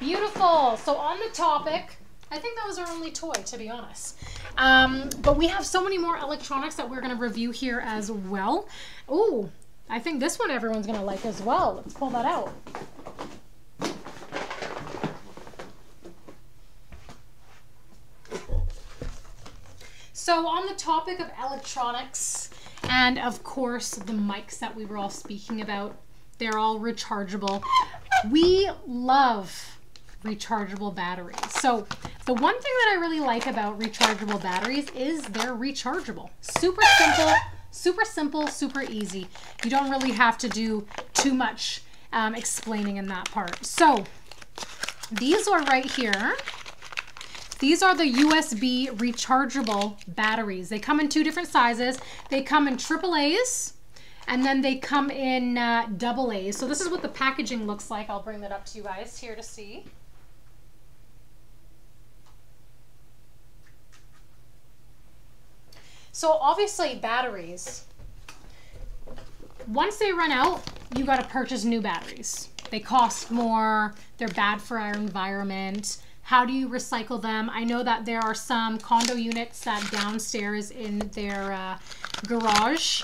Beautiful. So on the topic, I think that was our only toy, to be honest. But we have so many more electronics that we're going to review here as well. Oh, I think this one everyone's going to like as well. Let's pull that out. So on the topic of electronics, and of course the mics that we were all speaking about, they're all rechargeable. We love rechargeable batteries. So the one thing that I really like about rechargeable batteries is they're rechargeable. Super simple, super easy. You don't really have to do too much explaining in that part. So these are right here. These are the USB rechargeable batteries. They come in two different sizes. They come in AAAs and then they come in AA's. So this is what the packaging looks like. I'll bring that up to you guys here to see. So obviously batteries, once they run out, you got to purchase new batteries. They cost more. They're bad for our environment. How do you recycle them? I know that there are some condo units that downstairs in their garage,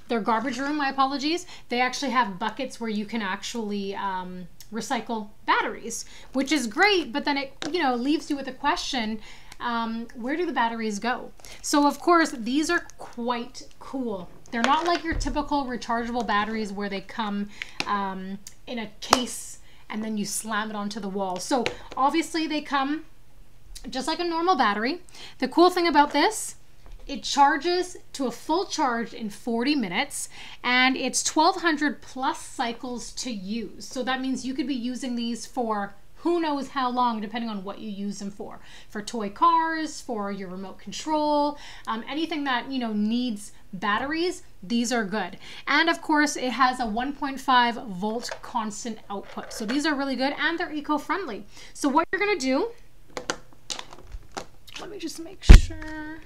their garbage room, my apologies, they actually have buckets where you can actually recycle batteries, which is great, but then it, you know, leaves you with a question, where do the batteries go? So of course, these are quite cool. They're not like your typical rechargeable batteries where they come in a case and then you slam it onto the wall. So obviously they come just like a normal battery. The cool thing about this, it charges to a full charge in 40 minutes and it's 1200 plus cycles to use. So that means you could be using these for who knows how long, depending on what you use them for toy cars, for your remote control, anything that, you know, needs batteries, these are good. And of course, it has a 1.5 volt constant output. So these are really good and they're eco-friendly. So what you're gonna do, let me just make sure.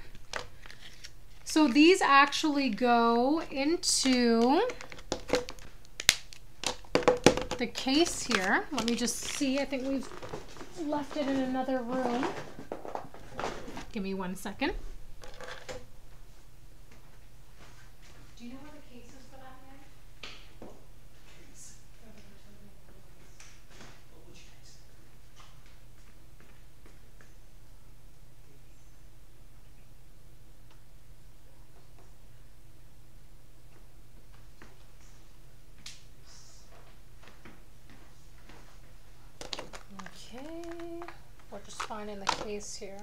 So these actually go into the case here. Let me just see. I think we've left it in another room. Give me 1 second. Do you know where the case is for that, man? Okay, we're just finding the case here.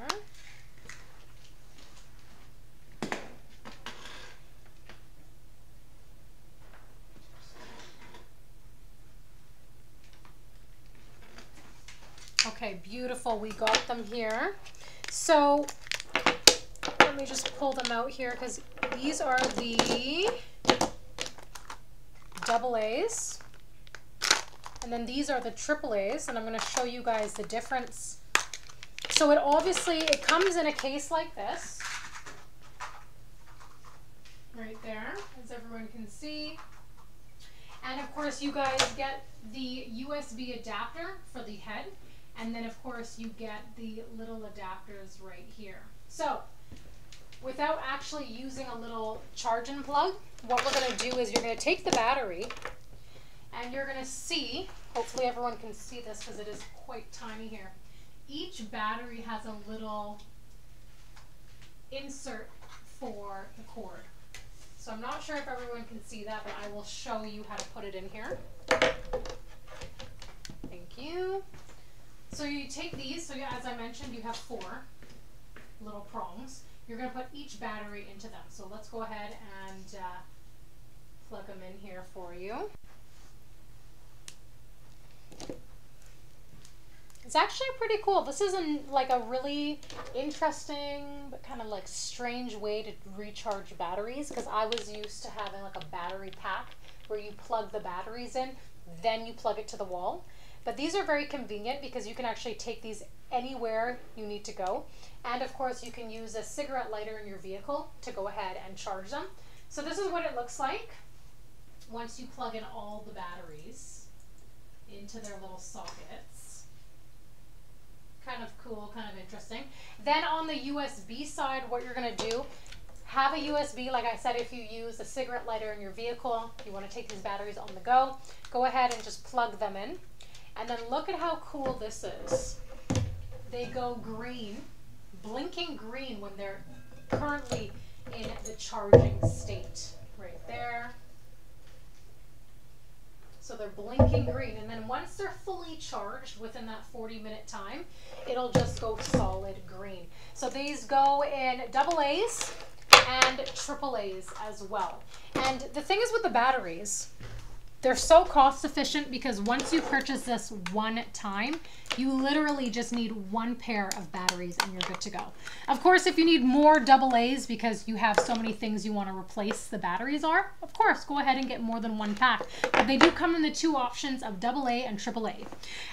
Okay, beautiful. We got them here. So let me just pull them out here because these are the AA's. And then these are the AAA's, and I'm going to show you guys the difference. So it obviously, it comes in a case like this, right there, as everyone can see. And of course, you guys get the USB adapter for the head, and then of course you get the little adapters right here. So without actually using a little charging plug, what we're going to do is you're going to take the battery, and you're going to see, hopefully everyone can see this because it is quite tiny here. Each battery has a little insert for the cord. So I'm not sure if everyone can see that, but I will show you how to put it in here. Thank you. So you take these, so as I mentioned, you have 4 little prongs. You're going to put each battery into them. So let's go ahead and plug them in here for you. It's actually pretty cool. This is like a really interesting but kind of like strange way to recharge batteries, because I was used to having like a battery pack where you plug the batteries in, then you plug it to the wall. But these are very convenient because you can actually take these anywhere you need to go. And of course you can use a cigarette lighter in your vehicle to go ahead and charge them. So this is what it looks like once you plug in all the batteries into their little sockets. cool, kind of interesting. Then on the USB side, what you're gonna do, have a USB, like I said, if you use a cigarette lighter in your vehicle, you wanna take these batteries on the go, go ahead and just plug them in. And then look at how cool this is. They go green, blinking green when they're currently in the charging state. Right there. So they're blinking green, and then once they're fully charged within that 40-minute time, it'll just go solid green. So these go in AA's and AAA's as well. And the thing is with the batteries, they're so cost efficient because once you purchase this one time, you literally just need one pair of batteries and you're good to go. Of course, if you need more AA's because you have so many things you want to replace the batteries are, of course, go ahead and get more than one pack. But they do come in the two options of AA and AAA.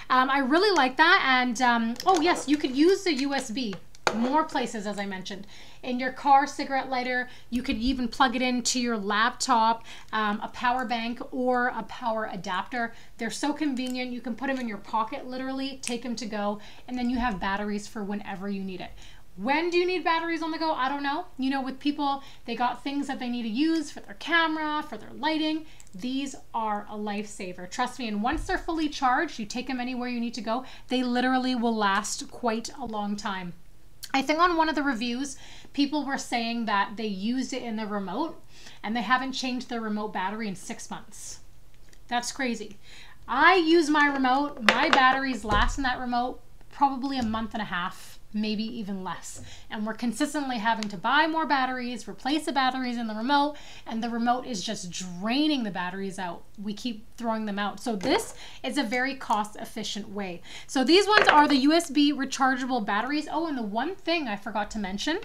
I really like that. And oh yes, you could use the USB. More places, as I mentioned. In your car cigarette lighter, you could even plug it into your laptop, a power bank, or a power adapter. They're so convenient. You can put them in your pocket, literally, take them to go, and then you have batteries for whenever you need it. When do you need batteries on the go? I don't know. You know, with people, they got things that they need to use for their camera, for their lighting. These are a lifesaver. Trust me. And once they're fully charged, you take them anywhere you need to go. They literally will last quite a long time. I think on one of the reviews, people were saying that they used it in the remote and they haven't changed their remote battery in 6 months. That's crazy. I use my remote. My batteries last in that remote probably a month and a half, maybe even less. And we're consistently having to buy more batteries, replace the batteries in the remote, and the remote is just draining the batteries out. We keep throwing them out. So this is a very cost efficient way. So these ones are the USB rechargeable batteries. Oh, and the one thing I forgot to mention,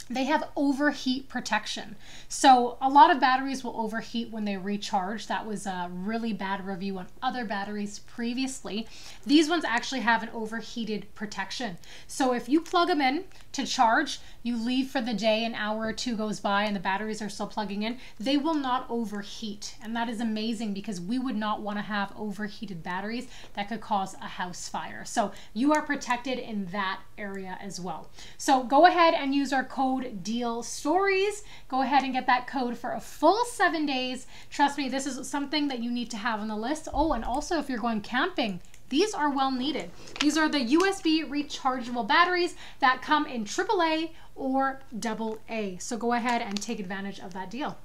they have overheat protection. So a lot of batteries will overheat when they recharge. That was a really bad review on other batteries previously. These ones actually have an overheated protection. So if you plug them in to charge, you leave for the day, an hour or two goes by and the batteries are still plugging in, they will not overheat. And that is amazing because we would not want to have overheated batteries that could cause a house fire. So you are protected in that area as well. So go ahead and use our code Dealstories. Go ahead and get that code for a full 7 days. Trust me, this is something that you need to have on the list. Oh, and also if you're going camping, these are well needed. These are the USB rechargeable batteries that come in AAA or AA. So go ahead and take advantage of that deal.